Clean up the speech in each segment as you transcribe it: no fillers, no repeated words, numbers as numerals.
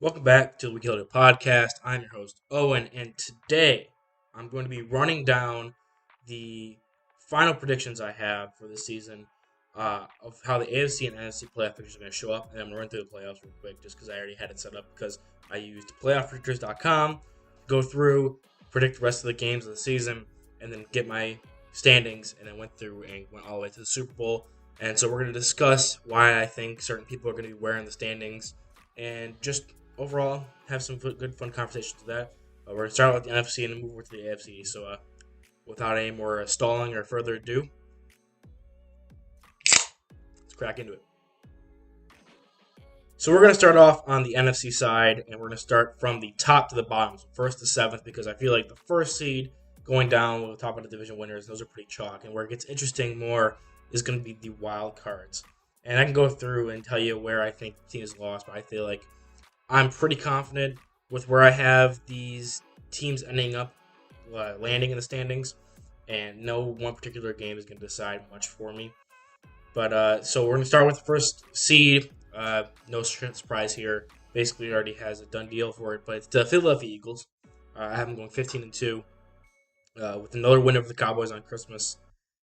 Welcome back to the Huddle podcast. I'm your host, Owen, and today I'm going to be running down the final predictions I have for this season of how the AFC and NFC playoff pictures are going to show up, and I'm going to run through the playoffs real quick just because I already had it set up because I used playoffpredictors.com to go through, predict the rest of the games of the season, and then get my standings, and then went through and went all the way to the Super Bowl. And so we're going to discuss why I think certain people are going to be wearing the standings and just overall have some good fun conversations with that. We're going to start with the NFC and then move over to the AFC. So without any more stalling or further ado, let's crack into it. So we're going to start off on the NFC side, and we're going to start from the top to the bottom, so first to seventh, because I feel like the first seed going down with the top of the division winners, those are pretty chalk. And where it gets interesting more is going to be the wild cards. And I can go through and tell you where I think the team is lost, but I feel like I'm pretty confident with where I have these teams ending up landing in the standings, and no one particular game is going to decide much for me. But so we're going to start with the first seed. No surprise here. Basically, already has a done deal for it, but it's the Philadelphia Eagles. I have them going 15-2 with another win over the Cowboys on Christmas,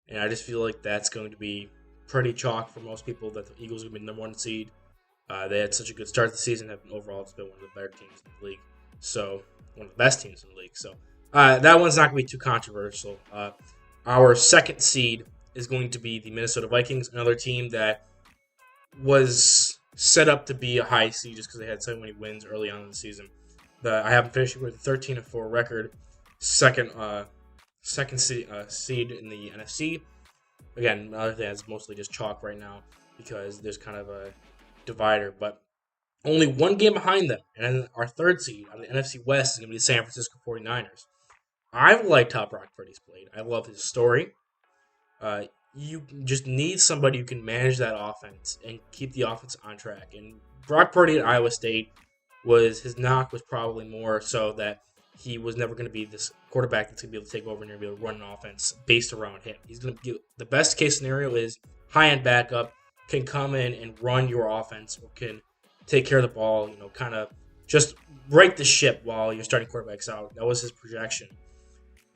and I just feel like that's going to be pretty chalk for most people that the Eagles are going to be the number one seed. They had such a good start to the season. Overall, it's been one of the better teams in the league. So, one of the best teams in the league. So, that one's not going to be too controversial. Our second seed is going to be the Minnesota Vikings, another team that was set up to be a high seed just because they had so many wins early on in the season. I have them finishing with a 13-4 record, second seed in the NFC. Again, another thing that's mostly just chalk right now because there's kind of a divider, but only one game behind them. And then our third seed on the NFC West is going to be the San Francisco 49ers. I like how Brock Purdy's played. I love his story. You just need somebody who can manage that offense and keep the offense on track. And Brock Purdy at Iowa State his knock was probably more so that he was never going to be this quarterback that's going to be able to take over and be able to run an offense based around him. He's going to be the best case scenario is high-end backup, can come in and run your offense or can take care of the ball, kind of just break the ship while your starting quarterback's out. That was his projection.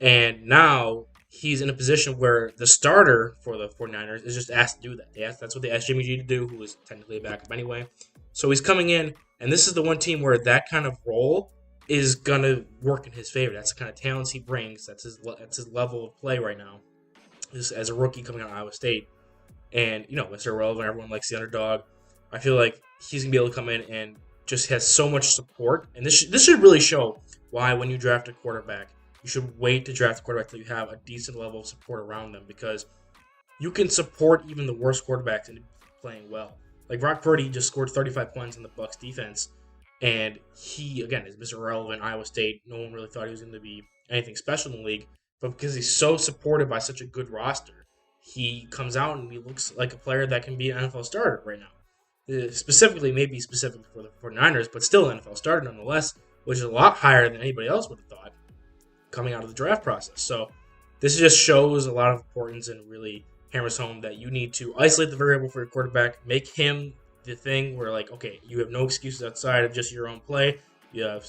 And now he's in a position where the starter for the 49ers is just asked to do that. That's what they asked Jimmy G to do, who was technically a backup anyway. So he's coming in, and this is the one team where that kind of role is going to work in his favor. That's the kind of talents he brings. That's his level of play right now as a rookie coming out of Iowa State. And, Mr. Irrelevant, everyone likes the underdog. I feel like he's going to be able to come in and just has so much support. And this should really show why when you draft a quarterback, you should wait to draft a quarterback until you have a decent level of support around them because you can support even the worst quarterbacks into playing well. Like Brock Purdy just scored 35 points in the Bucs defense. And he, again, is Mr. Irrelevant, Iowa State. No one really thought he was going to be anything special in the league. But because he's so supported by such a good roster, he comes out and he looks like a player that can be an NFL starter right now. Maybe specifically for the 49ers, but still an NFL starter nonetheless, which is a lot higher than anybody else would have thought coming out of the draft process. So this just shows a lot of importance and really hammers home that you need to isolate the variable for your quarterback, make him the thing where, okay, you have no excuses outside of just your own play. You have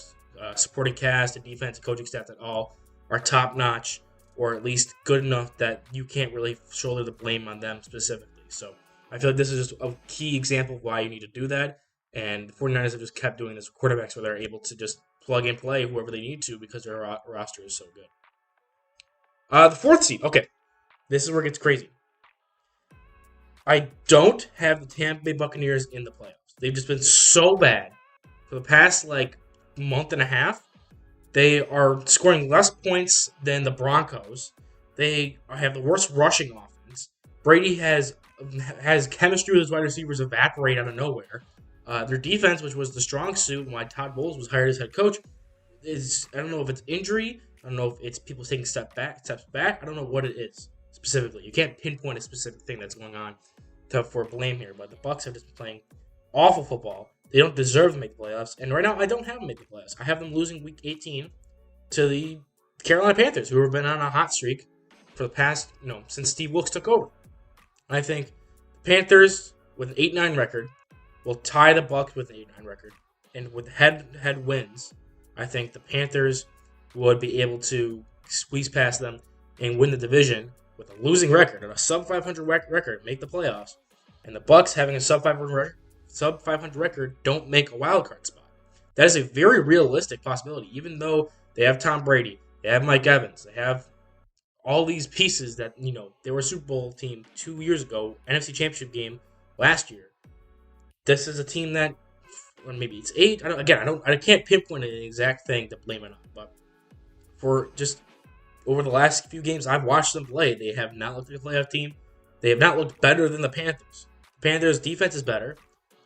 supporting cast, a defense, a coaching staff that all are top-notch, or at least good enough that you can't really shoulder the blame on them specifically. So I feel like this is just a key example of why you need to do that. And the 49ers have just kept doing this with quarterbacks where they're able to just plug and play whoever they need to because their roster is so good. The fourth seed. Okay, this is where it gets crazy. I don't have the Tampa Bay Buccaneers in the playoffs. They've just been so bad for the past, month and a half. They are scoring less points than the Broncos. They have the worst rushing offense. Brady has chemistry with his wide receivers evaporate out of nowhere. Their defense, which was the strong suit and why Todd Bowles was hired as head coach, I don't know if it's injury. I don't know if it's people taking steps back. I don't know what it is specifically. You can't pinpoint a specific thing that's going on for blame here. But the Bucs have just been playing awful football. They don't deserve to make the playoffs. And right now, I don't have them make the playoffs. I have them losing Week 18 to the Carolina Panthers, who have been on a hot streak for the past, since Steve Wilkes took over. I think the Panthers, with an 8-9 record, will tie the Bucs with an 8-9 record. and with head-to-head wins, I think the Panthers would be able to squeeze past them and win the division with a losing record, or a sub 500 record, make the playoffs. And the Bucks having a sub 500 record don't make a wild card spot. That is a very realistic possibility, even though they have Tom Brady, they have Mike Evans, they have all these pieces that, they were a Super Bowl team 2 years ago, NFC Championship game last year. This is a team that, or maybe it's 8. I can't pinpoint an exact thing to blame it on, but for just over the last few games I've watched them play, they have not looked like a playoff team. They have not looked better than the Panthers. The Panthers' defense is better.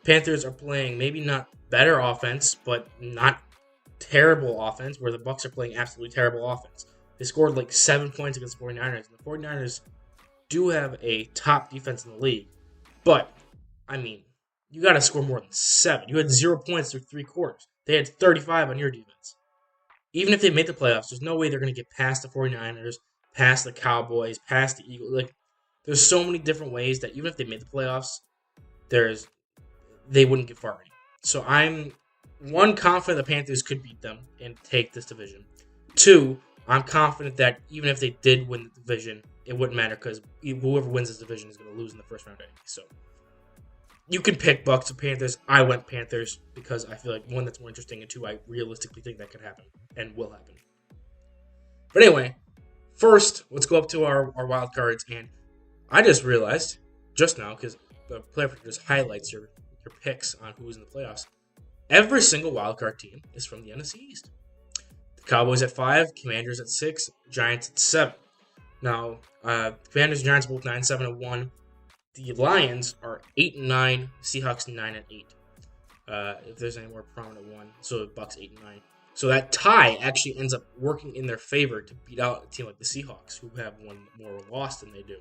Panthers are playing maybe not better offense, but not terrible offense, where the Bucks are playing absolutely terrible offense. They scored like 7 points against the 49ers. The 49ers do have a top defense in the league, but, you got to score more than 7. You had 0 points through 3 quarters. They had 35 on your defense. Even if they make the playoffs, there's no way they're going to get past the 49ers, past the Cowboys, past the Eagles. There's so many different ways that even if they made the playoffs, they wouldn't get far. So I'm, 1, confident the Panthers could beat them and take this division. 2, I'm confident that even if they did win the division, it wouldn't matter because whoever wins this division is going to lose in the first round anyway. So you can pick Bucks or Panthers. I went Panthers because I feel like, 1, that's more interesting, and 2, I realistically think that could happen and will happen. But anyway, first, let's go up to our wild cards. And I just realized just now, because the Player Predictors highlights your picks on who's in the playoffs, every single wild card team is from the NFC East. The Cowboys at 5, Commanders at 6, Giants at 7. Now, Commanders and Giants both 9-7-1. The Lions are 8-9, Seahawks 9-8. If there's any more prominent one, so Bucks 8-9. So that tie actually ends up working in their favor to beat out a team like the Seahawks, who have one more loss than they do.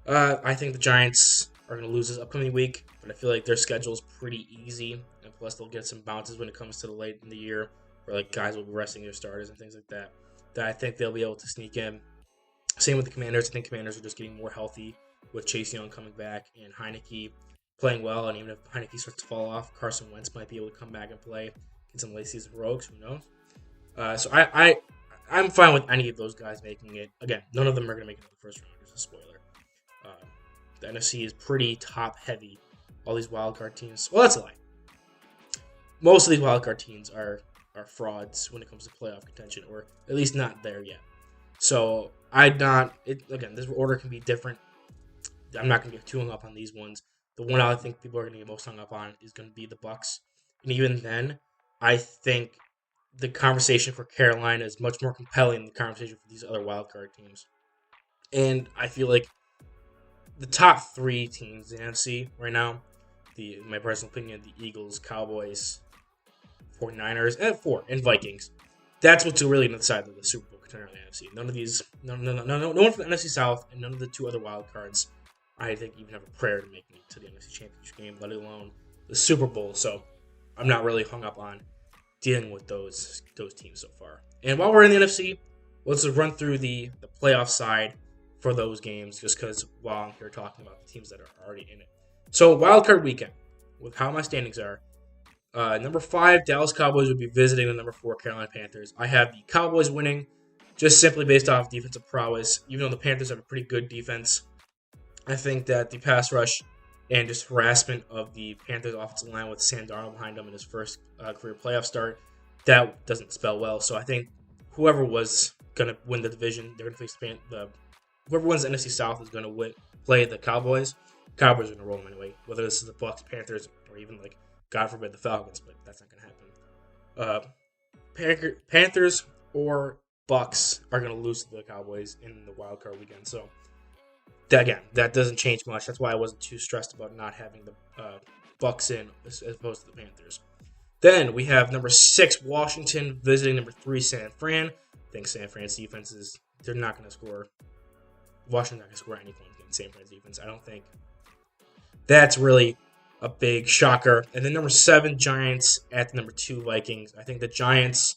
I think the Giants are going to lose this upcoming week, but I feel like their schedule is pretty easy, and plus they'll get some bounces when it comes to the late in the year, where guys will be resting their starters and things like that. That I think they'll be able to sneak in. Same with the Commanders. I think Commanders are just getting more healthy with Chase Young coming back and Heineke playing well. And even if Heineke starts to fall off, Carson Wentz might be able to come back and play, get some late season heroics. Who knows? So I'm fine with any of those guys making it. Again, none of them are going to make it in the first round. There's a spoiler. The NFC is pretty top heavy. All these wildcard teams. Well, that's a lie. Most of these wildcard teams are frauds when it comes to playoff contention, or at least not there yet. So again, this order can be different. I'm not going to get too hung up on these ones. The one I think people are going to get most hung up on is going to be the Bucks. And even then, I think the conversation for Carolina is much more compelling than the conversation for these other wildcard teams. And I feel like the top 3 teams in the NFC right now, in my personal opinion, the Eagles, Cowboys, 49ers, and Vikings. That's what's really going to decide the Super Bowl contender in the NFC. None of these, no one from the NFC South, and none of the 2 other wild cards, I think, even have a prayer to make it to the NFC Championship game, let alone the Super Bowl. So I'm not really hung up on dealing with those teams so far. And while we're in the NFC, let's run through the playoff side for those games, just because while I'm here talking about the teams that are already in it. So wildcard weekend, with how my standings are, number 5, Dallas Cowboys would be visiting the number 4, Carolina Panthers. I have the Cowboys winning, just simply based off defensive prowess. Even though the Panthers have a pretty good defense, I think that the pass rush and just harassment of the Panthers offensive line with Sam Darnold behind him in his first career playoff start, that doesn't spell well. So I think whoever was going to win the division, they're going to face whoever wins the NFC South is going to play the Cowboys. Cowboys are going to roll them anyway, whether this is the Bucks, Panthers, or even, God forbid, the Falcons, but that's not going to happen. Panthers or Bucks are going to lose to the Cowboys in the wild card weekend. So, that doesn't change much. That's why I wasn't too stressed about not having the Bucks in as opposed to the Panthers. Then we have number 6, Washington, visiting number 3, San Fran. I think San Fran's defense they're not going to score. Washington's not going to score any points against San Fran's defense. I don't think that's really a big shocker. And then number 7, Giants at the number 2, Vikings. I think the Giants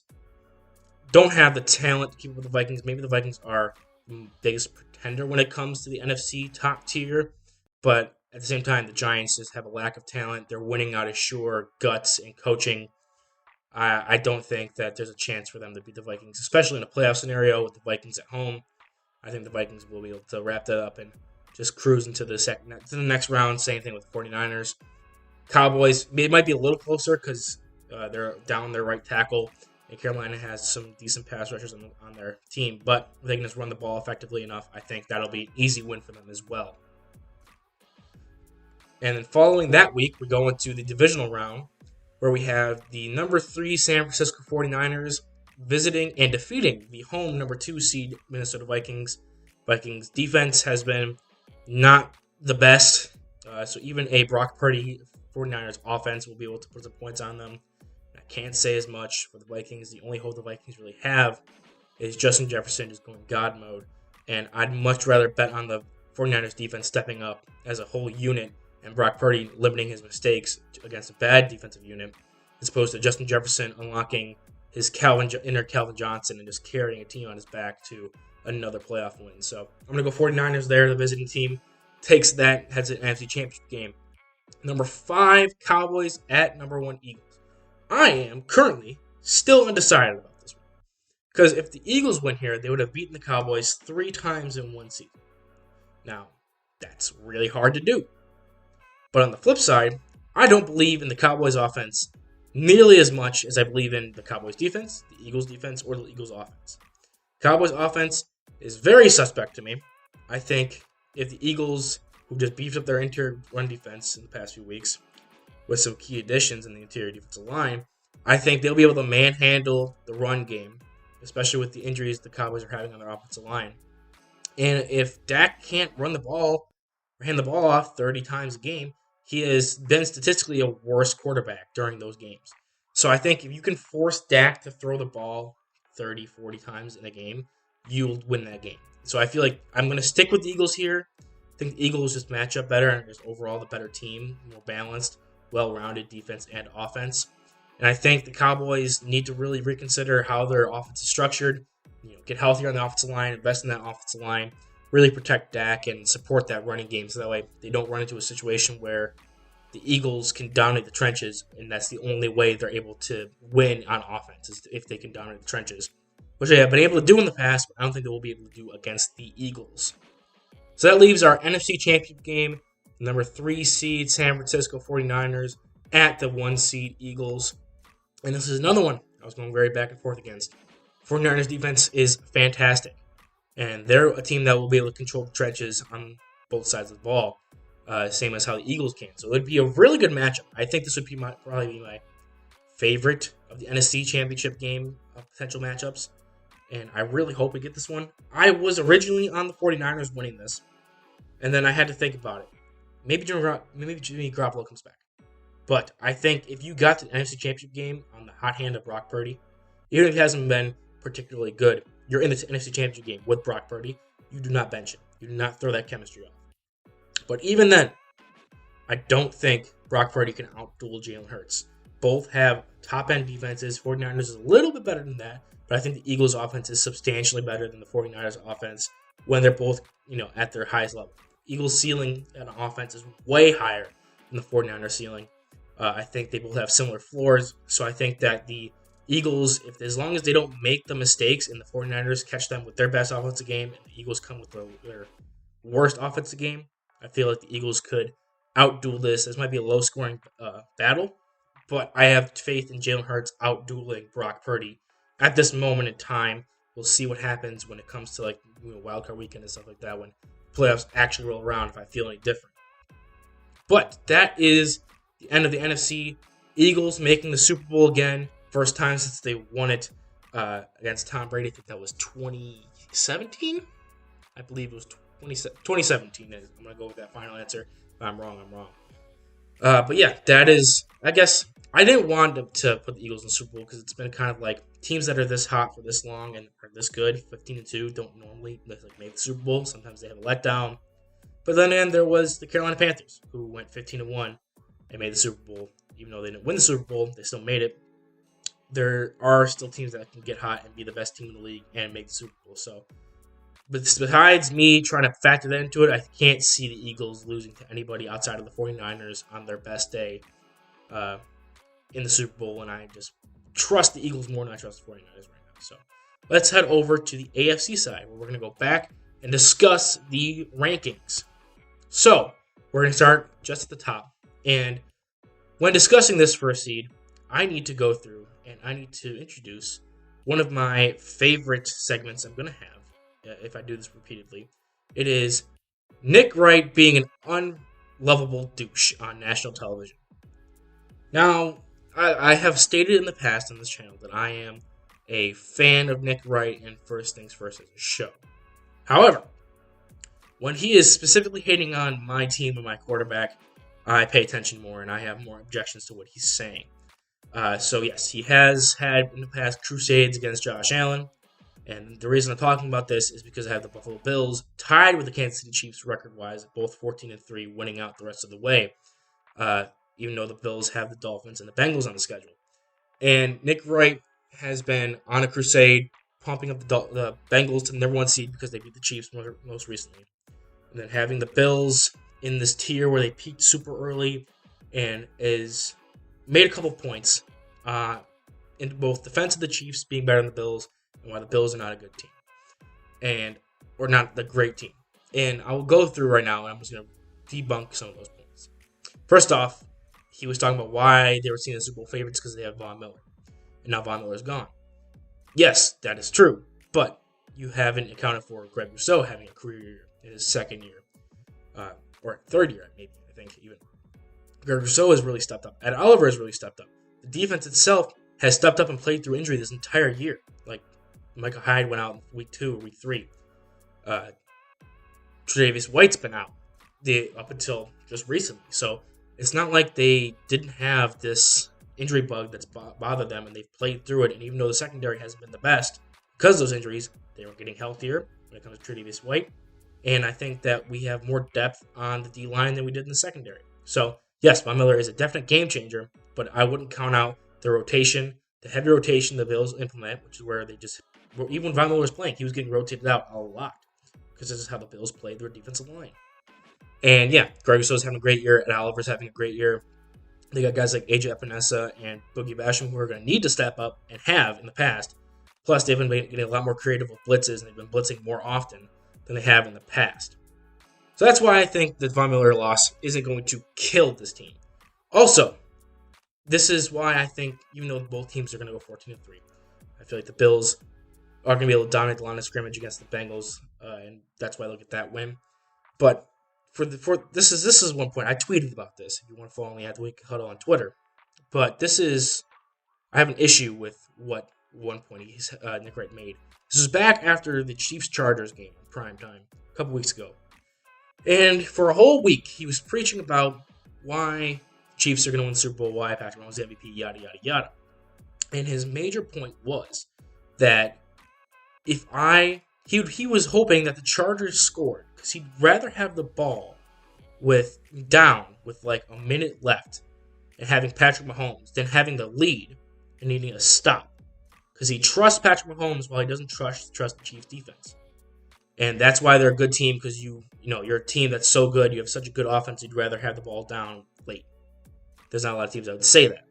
don't have the talent to keep up with the Vikings. Maybe the Vikings are the biggest pretender when it comes to the NFC top tier. But at the same time, the Giants just have a lack of talent. They're winning out of sheer guts and coaching. I don't think that there's a chance for them to beat the Vikings, especially in a playoff scenario with the Vikings at home. I think the Vikings will be able to wrap that up and just cruise into the next round. Same thing with the 49ers. Cowboys, it might be a little closer because they're down their right tackle, and Carolina has some decent pass rushers on their team. But if they can just run the ball effectively enough, I think that'll be an easy win for them as well. And then following that week, we go into the divisional round, where we have the number 3 San Francisco 49ers visiting and defeating the home number 2 seed Minnesota Vikings. Vikings defense has been not the best, so even a Brock Purdy 49ers offense will be able to put some points on them. I can't say as much for the Vikings. The only hope the Vikings really have is Justin Jefferson just going God mode, and I'd much rather bet on the 49ers defense stepping up as a whole unit and Brock Purdy limiting his mistakes against a bad defensive unit, as opposed to Justin Jefferson unlocking his inner Calvin Johnson and just carrying a team on his back to another playoff win. So I'm going to go 49ers there. The visiting team takes that, heads to an NFC Championship game. Number 5, Cowboys at number 1, Eagles. I am currently still undecided about this one, because if the Eagles win here, they would have beaten the Cowboys 3 times in one season. Now, that's really hard to do. But on the flip side, I don't believe in the Cowboys offense nearly as much as I believe in the Cowboys defense, the Eagles defense, or the Eagles offense. Cowboys offense is very suspect to me. I think if the Eagles, who just beefed up their interior run defense in the past few weeks with some key additions in the interior defensive line, I think they'll be able to manhandle the run game, especially with the injuries the Cowboys are having on their offensive line. And if Dak can't run the ball or hand the ball off 30 times a game, he has been statistically a worse quarterback during those games. So I think if you can force Dak to throw the ball 30, 40 times in a game, you'll win that game. So I feel like I'm going to stick with the Eagles here. I think the Eagles just match up better and just overall the better team, more balanced, well-rounded defense and offense. And I think the Cowboys need to really reconsider how their offense is structured, get healthier on the offensive line, invest in that offensive line, really protect Dak and support that running game so that way they don't run into a situation where the Eagles can dominate the trenches, and that's the only way they're able to win on offense is if they can dominate the trenches, which they have been able to do in the past, but I don't think they will be able to do against the Eagles. So that leaves our NFC Championship game, number 3 seed San Francisco 49ers at the 1 seed Eagles. And this is another one I was going very back and forth against. 49ers defense is fantastic. And they're a team that will be able to control the trenches on both sides of the ball, same as how the Eagles can. So it would be a really good matchup. I think this would be probably be my favorite of the NFC Championship game potential matchups. And I really hope we get this one. I was originally on the 49ers winning this, and then I had to think about it. Maybe Jimmy Garoppolo comes back. But I think if you got the NFC Championship game on the hot hand of Brock Purdy, even if he hasn't been particularly good, you're in the NFC Championship game with Brock Purdy, you do not bench him. You do not throw that chemistry off. But even then, I don't think Brock Purdy can outduel Jalen Hurts. Both have top-end defenses. 49ers is a little bit better than that, but I think the Eagles' offense is substantially better than the 49ers' offense when they're both, at their highest level. Eagles' ceiling on offense is way higher than the 49ers' ceiling. I think they both have similar floors, so I think that the Eagles, as long as they don't make the mistakes and the 49ers catch them with their best offensive game and the Eagles come with their worst offensive game, I feel like the Eagles could outduel this. This might be a low-scoring battle, but I have faith in Jalen Hurts outdueling Brock Purdy at this moment in time. We'll see what happens when it comes to wildcard weekend and stuff like that, when playoffs actually roll around, if I feel any different. But that is the end of the NFC. Eagles making the Super Bowl again. First time since they won it against Tom Brady. I think that was 2017. I believe it was 2017. I'm going to go with that final answer. If I'm wrong, I'm wrong. But yeah, that is, I guess, I didn't want to put the Eagles in the Super Bowl because it's been kind of like teams that are this hot for this long and are this good, 15-2, don't normally make the Super Bowl. Sometimes they have a letdown. But then again, there was the Carolina Panthers, who went 15-1 and made the Super Bowl. Even though they didn't win the Super Bowl, they still made it. There are still teams that can get hot and be the best team in the league and make the Super Bowl. So But besides me trying to factor that into it, I can't see the Eagles losing to anybody outside of the 49ers on their best day in the Super Bowl, and I just trust the Eagles more than I trust the 49ers right now. So let's head over to the AFC side, where we're going to go back and discuss the rankings. So we're going to start just at the top. And when discussing this first seed, I need to go through and I need to introduce one of my favorite segments I'm going to have, if I do this repeatedly. It is Nick Wright being an unlovable douche on national television. Now, I have stated in the past on this channel that I am a fan of Nick Wright and First Things First as a show. However, when he is specifically hating on my team and my quarterback, I pay attention more and I have more objections to what he's saying. So yes, he has had in the past crusades against Josh Allen. And the reason I'm talking about this is because I have the Buffalo Bills tied with the Kansas City Chiefs record-wise, both 14-3, winning out the rest of the way. Even though the Bills have the Dolphins and the Bengals on the schedule. And Nick Wright has been on a crusade, pumping up the Bengals to the number one seed because they beat the Chiefs most recently. And then having the Bills in this tier where they peaked super early and is made a couple points in both defense of the Chiefs being better than the Bills and why the Bills are not a good team. Or not the great team. And I will go through right now and I'm just going to debunk some of those points. First off, he was talking about why they were seen as Super Bowl favorites because they have Von Miller. And now Von Miller is gone. Yes, that is true. But you haven't accounted for Greg Rousseau having a career year in his second year. Or third year, maybe, I think, even. Greg Rousseau has really stepped up. Ed Oliver has really stepped up. The defense itself has stepped up and played through injury this entire year. Like, Micah Hyde went out in week 2 or week 3. Tre'Davious White's been out up until just recently. So it's not like they didn't have this injury bug that's bothered them, and they've played through it. And even though the secondary hasn't been the best because of those injuries, they were getting healthier when it comes to Tre'Davious White. And I think that we have more depth on the D-line than we did in the secondary. So, yes, Von Miller is a definite game changer, but I wouldn't count out the rotation, the heavy rotation the Bills implement, which is where they just, even when Von Miller was playing, he was getting rotated out a lot because this is how the Bills played their defensive line. And yeah, Greg Rousseau's having a great year, and Oliver's having a great year. They got guys like AJ Epinesa and Boogie Basham who are going to need to step up and have in the past. Plus, they've been getting a lot more creative with blitzes, and they've been blitzing more often than they have in the past. So that's why I think the Von Miller loss isn't going to kill this team. Also, this is why I think, even though both teams are going to go 14-3, I feel like the Bills are going to be able to dominate the line of scrimmage against the Bengals, and that's why they'll get that win. But this is one point I tweeted about this. If you want to follow me at the Huddle on Twitter, but I have an issue with what one point Nick Wright made. This was back after the Chiefs-Chargers game in prime time a couple weeks ago, and for a whole week he was preaching about why Chiefs are going to win the Super Bowl, why Patrick Mahomes is MVP, yada yada yada. And his major point was that he was hoping that the Chargers scored because he'd rather have the ball down with like a minute left and having Patrick Mahomes than having the lead and needing a stop. Because he trusts Patrick Mahomes while he doesn't trust the Chiefs defense. And that's why they're a good team, because you're a team that's so good, you have such a good offense, you'd rather have the ball down late. There's not a lot of teams that would say that.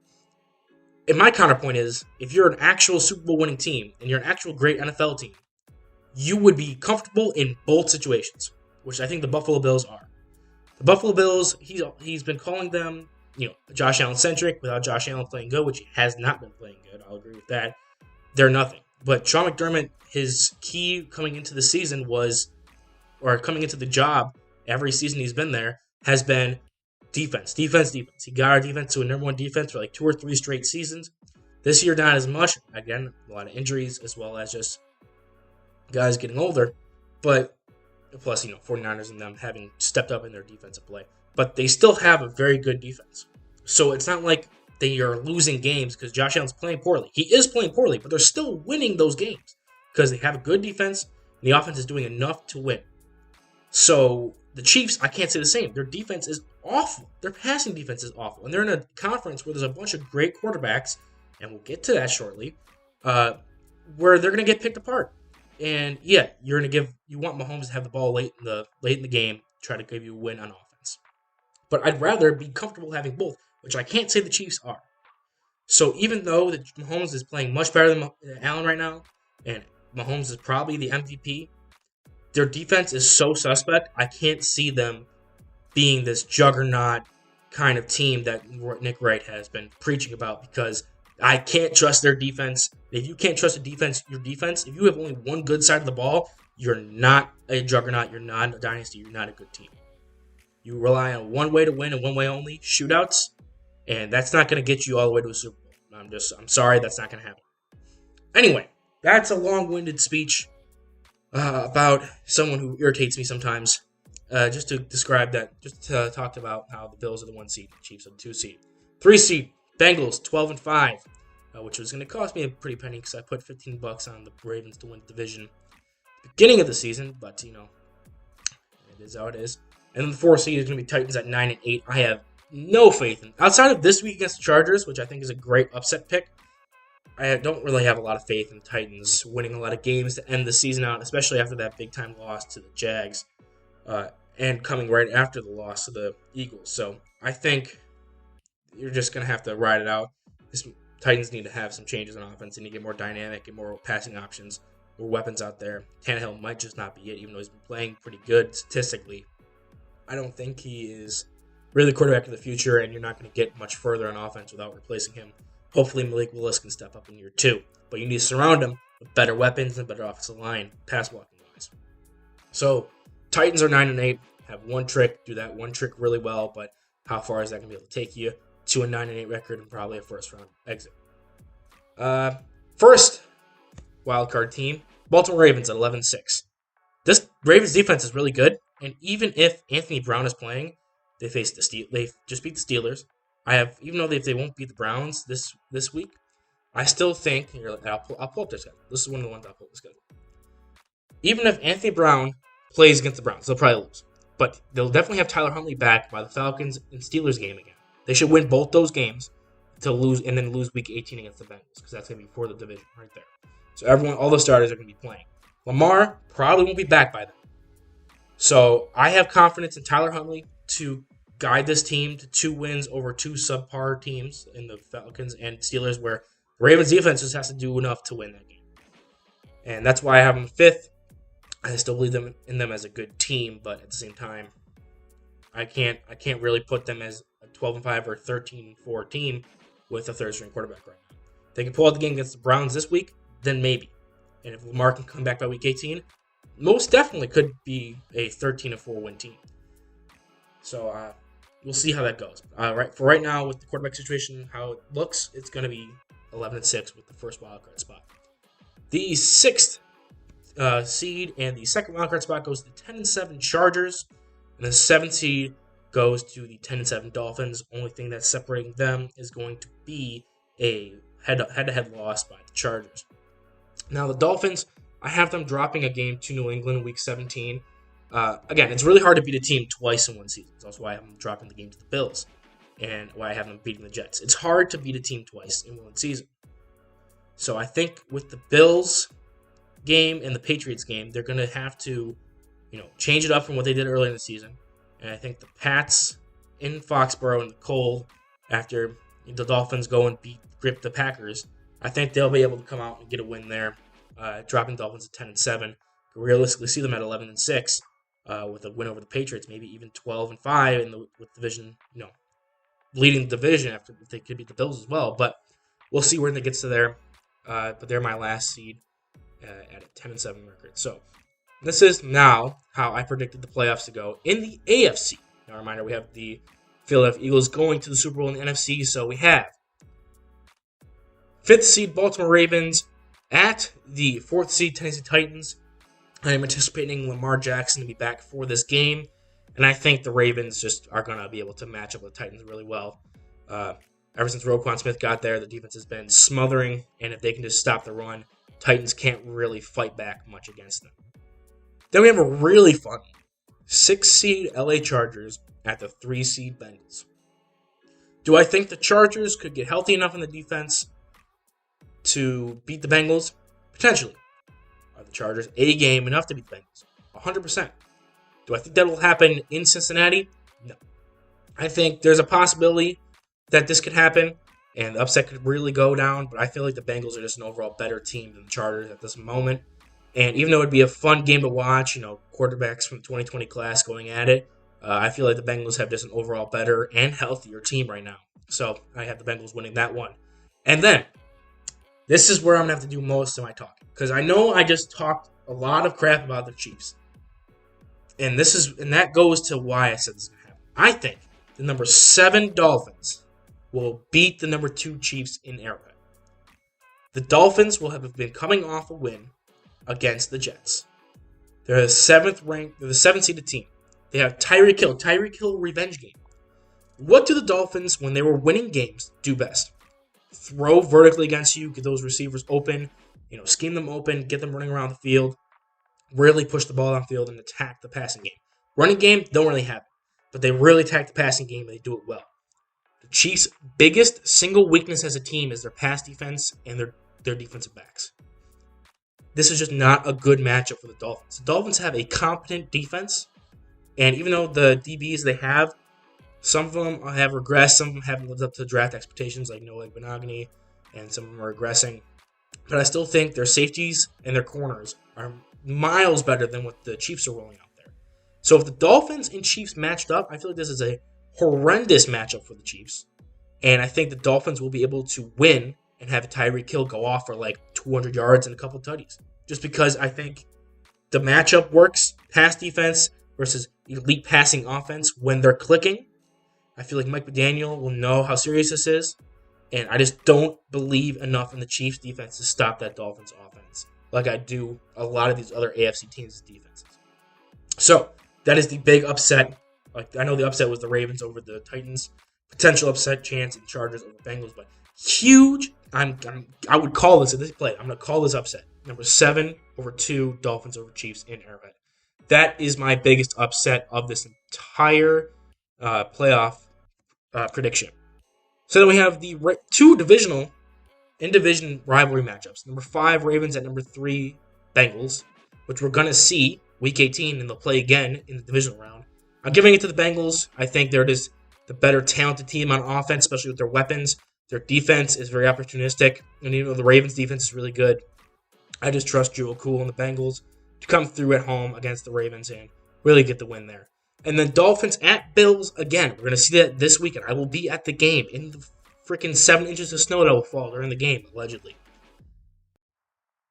And my counterpoint is, if you're an actual Super Bowl winning team and you're an actual great NFL team, you would be comfortable in both situations, which I think the Buffalo Bills are. The Buffalo Bills, he's been calling them, Josh Allen centric without Josh Allen playing good, which he has not been playing good. I'll agree with that. They're nothing. But Sean McDermott, his key coming into the season coming into the job every season he's been there, has been defense. He got our defense to a number one defense for like 2 or 3 straight seasons. This year, not as much. Again, a lot of injuries as well as just guys getting older. But plus, 49ers and them having stepped up in their defensive play. But they still have a very good defense. So it's not like they are losing games because Josh Allen's playing poorly. He is playing poorly, but they're still winning those games because they have a good defense and the offense is doing enough to win. So the Chiefs, I can't say the same. Their defense is awful. Their passing defense is awful. And they're in a conference where there's a bunch of great quarterbacks, and we'll get to that shortly, where they're going to get picked apart. And yeah, you want Mahomes to have the ball late in the game, try to give you a win on offense. But I'd rather be comfortable having both, which I can't say the Chiefs are. So even though that Mahomes is playing much better than Allen right now, and Mahomes is probably the MVP, their defense is so suspect. I can't see them being this juggernaut kind of team that Nick Wright has been preaching about, because I can't trust their defense. If you can't trust your defense, if you have only one good side of the ball, you're not a juggernaut, you're not a dynasty, you're not a good team. You rely on one way to win and one way only, shootouts, and that's not going to get you all the way to a Super Bowl. I'm sorry, that's not going to happen. Anyway, that's a long-winded speech about someone who irritates me sometimes. Just to describe that, just to talk about how the Bills are the 1 seed, Chiefs are the 2 seed. 3 seed, Bengals, 12-5, which was going to cost me a pretty penny because I put $15 on the Ravens to win the division at the beginning of the season, but, it is how it is. And then the 4 seed is going to be Titans at 9-8. I have no faith in. Outside of this week against the Chargers, which I think is a great upset pick, I don't really have a lot of faith in the Titans winning a lot of games to end the season out, especially after that big-time loss to the Jags, and coming right after the loss to the Eagles. So I think you're just going to have to ride it out. This Titans need to have some changes on offense. They need to get more dynamic and more passing options, more weapons out there. Tannehill might just not be it, even though he's been playing pretty good statistically. I don't think he is really the quarterback of the future, and you're not going to get much further on offense without replacing him. Hopefully Malik Willis can step up in year 2. But you need to surround him with better weapons and better offensive line, pass blocking wise. So Titans are 9-8, have one trick, do that one trick really well, but how far is that going to be able to take you to a 9-8 record and probably a first round exit? First wildcard team, Baltimore Ravens at 11-6. This Ravens defense is really good, and even if Anthony Brown is playing, they just beat the Steelers. Even though they won't beat the Browns this week, I still think, I'll pull up their schedule. This is one of the ones I'll pull up the schedule. Even if Anthony Brown plays against the Browns, they'll probably lose. But they'll definitely have Tyler Huntley back by the Falcons and Steelers game again. They should win both those games to lose, and then lose week 18 against the Bengals, because that's going to be for the division right there. So all the starters are going to be playing. Lamar probably won't be back by then. So I have confidence in Tyler Huntley to guide this team to 2 wins over 2 subpar teams in the Falcons and Steelers, where the Ravens defense just has to do enough to win that game. And that's why I have them 5th. I still believe in them as a good team, but at the same time, I can't really put them as a 12-5 or 13-4 team with a third-string quarterback right now. If they can pull out the game against the Browns this week, then maybe. And if Lamar can come back by week 18, most definitely could be a 13-4 win team. So we'll see how that goes. For right now, with the quarterback situation, how it looks, it's going to be 11-6 with the first wildcard spot. The 6th seed and the second wildcard spot goes to the 10-7 Chargers, and the 7th seed goes to the 10-7 Dolphins. Only thing that's separating them is going to be a head-to-head loss by the Chargers. Now the Dolphins, I have them dropping a game to New England in Week 17. Again, it's really hard to beat a team twice in one season. That's also why I have them dropping the game to the Bills, and why I have them beating the Jets. It's hard to beat a team twice in one season. So I think with the Bills game and the Patriots game, they're going to have to, change it up from what they did early in the season. And I think the Pats in Foxborough in the cold, after the Dolphins go and grip the Packers, I think they'll be able to come out and get a win there, dropping the Dolphins at 10-7. Realistically, see them at 11-6 with a win over the Patriots, maybe even 12-5 with division, leading the division after if they could beat the Bills as well. But we'll see when it gets to there. But they're my last seed at a 10-7 record. So this is now how I predicted the playoffs to go in the AFC. Now, a reminder, we have the Philadelphia Eagles going to the Super Bowl in the NFC. So we have 5th seed Baltimore Ravens at the 4th seed Tennessee Titans. I am anticipating Lamar Jackson to be back for this game, and I think the Ravens just are going to be able to match up with the Titans really well. Ever since Roquan Smith got there, the defense has been smothering, and if they can just stop the run, Titans can't really fight back much against them. Then we have a really fun 6th seed LA Chargers at the 3 seed Bengals. Do I think the Chargers could get healthy enough in the defense to beat the Bengals? Potentially. Are the Chargers a game enough to beat the Bengals? 100%. Do I think that will happen in Cincinnati? No. I think there's a possibility that this could happen, and the upset could really go down, but I feel like the Bengals are just an overall better team than the Chargers at this moment. And even though it'd be a fun game to watch, quarterbacks from the 2020 class going at it, I feel like the Bengals have just an overall better and healthier team right now. So I have the Bengals winning that one. And then, this is where I'm going to have to do most of my talking. Because I know I just talked a lot of crap about the Chiefs. And that goes to why I said this is going to happen. I think the number 7 Dolphins will beat the number 2 Chiefs in Arrowhead. The Dolphins will have been coming off a win against the Jets. They're the 7th seeded team. They have Tyreek Hill revenge game. What do the Dolphins, when they were winning games, do best? Throw vertically against you, get those receivers open, scheme them open, get them running around the field, really push the ball downfield and attack the passing game. Running game, don't really have it, but they really attack the passing game and they do it well. The Chiefs' biggest single weakness as a team is their pass defense and their defensive backs. This is just not a good matchup for the Dolphins. The Dolphins have a competent defense, and even though the DBs they have, some of them have regressed, some of them haven't lived up to draft expectations like Noah Benogany, and some of them are regressing. But I still think their safeties and their corners are miles better than what the Chiefs are rolling out there. So if the Dolphins and Chiefs matched up, I feel like this is a horrendous matchup for the Chiefs. And I think the Dolphins will be able to win and have Tyreek Hill go off for like 200 yards and a couple tutties. Just because I think the matchup works, pass defense versus elite passing offense, when they're clicking, I feel like Mike McDaniel will know how serious this is. And I just don't believe enough in the Chiefs defense to stop that Dolphins offense like I do a lot of these other AFC teams' defenses. So that is the big upset. Like, I know the upset was the Ravens over the Titans. Potential upset chance in Chargers over Bengals, but huge. I would call this, if this play, I'm going to call this upset. Number 7 over 2, Dolphins over Chiefs in Arrowhead. That is my biggest upset of this entire playoff prediction. So then we have the 2 in-division rivalry matchups. Number 5, Ravens at number 3, Bengals, which we're going to see Week 18, and they'll play again in the divisional round. I'm giving it to the Bengals. I think they're just the better talented team on offense, especially with their weapons. Their defense is very opportunistic, and even though the Ravens' defense is really good, I just trust Jewel Cool and the Bengals to come through at home against the Ravens and really get the win there. And then Dolphins at Bills again. We're going to see that this weekend. I will be at the game in the freaking 7 inches of snow that will fall during the game, allegedly.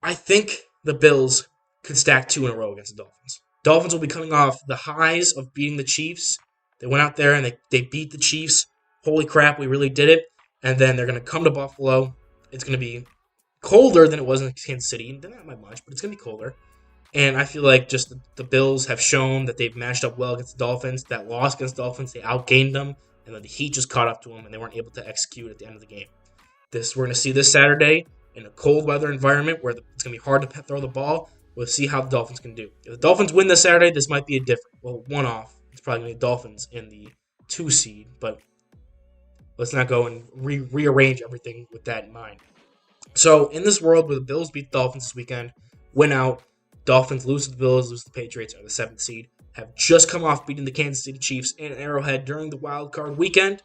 I think the Bills could stack 2 in a row against the Dolphins. Dolphins will be coming off the highs of beating the Chiefs. They went out there and they beat the Chiefs. Holy crap, we really did it. And then they're going to come to Buffalo. It's going to be colder than it was in Kansas City. Not by much, but it's going to be colder. And I feel like just the Bills have shown that they've matched up well against the Dolphins. That loss against the Dolphins, they outgained them. And then the heat just caught up to them, and they weren't able to execute at the end of the game. We're going to see this Saturday in a cold weather environment where it's going to be hard to throw the ball. We'll see how the Dolphins can do. If the Dolphins win this Saturday, this might be a one-off. It's probably going to be Dolphins in the 2 seed, but let's not go and rearrange everything with that in mind. So in this world where the Bills beat the Dolphins this weekend, win out, Dolphins lose to the Bills, lose to the Patriots, are the 7th seed, have just come off beating the Kansas City Chiefs in Arrowhead during the wild card weekend,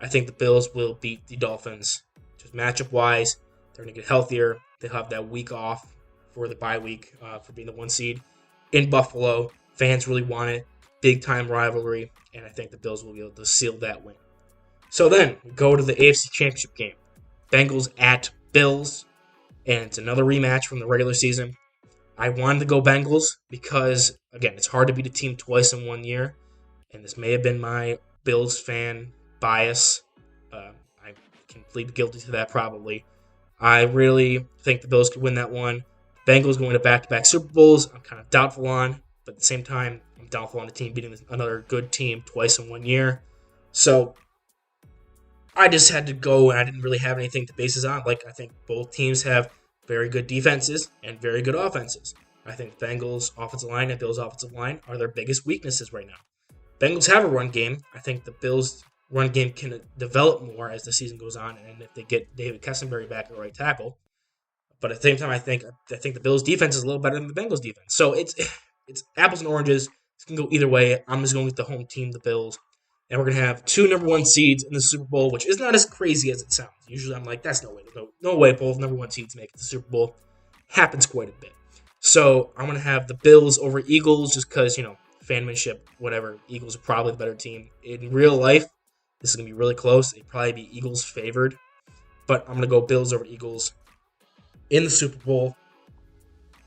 I think the Bills will beat the Dolphins. Just matchup-wise, they're going to get healthier. They'll have that week off for the bye week for being the 1 seed in Buffalo. Fans really want it. Big-time rivalry, and I think the Bills will be able to seal that win. So then, we go to the AFC Championship game. Bengals at Bills, and it's another rematch from the regular season. I wanted to go Bengals because, again, it's hard to beat a team twice in 1 year, and this may have been my Bills fan bias. I can plead guilty to that probably. I really think the Bills could win that one. Bengals going to back-to-back Super Bowls, I'm kind of doubtful on, but at the same time, I'm doubtful on the team beating another good team twice in 1 year. So I just had to go, and I didn't really have anything to base this on. I think both teams have very good defenses and very good offenses. I think Bengals' offensive line and Bills' offensive line are their biggest weaknesses right now. Bengals have a run game. I think the Bills' run game can develop more as the season goes on, and if they get David Kessenberry back at right tackle. But at the same time, I think the Bills' defense is a little better than the Bengals' defense. So it's apples and oranges. It can go either way. I'm just going with the home team, the Bills. And we're going to have 2 number 1 seeds in the Super Bowl, which is not as crazy as it sounds. Usually I'm like, that's no way. No way both number 1 seeds make it to the Super Bowl. Happens quite a bit. So I'm going to have the Bills over Eagles just because, fanmanship, whatever. Eagles are probably the better team. In real life, this is going to be really close. It'd probably be Eagles favored. But I'm going to go Bills over Eagles in the Super Bowl.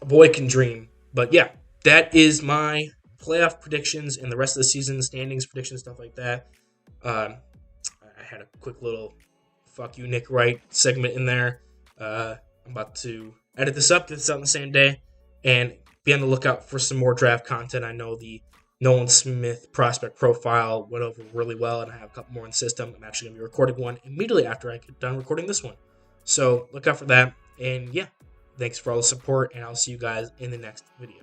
A boy can dream. But yeah, that is my playoff predictions and the rest of the season, standings, predictions, stuff like that. I had a quick little fuck you, Nick Wright segment in there. I'm about to edit this up, get this out on the same day, and be on the lookout for some more draft content. I know the Nolan Smith prospect profile went over really well, and I have a couple more in the system. I'm actually going to be recording one immediately after I get done recording this one. So look out for that. And yeah, thanks for all the support, and I'll see you guys in the next video.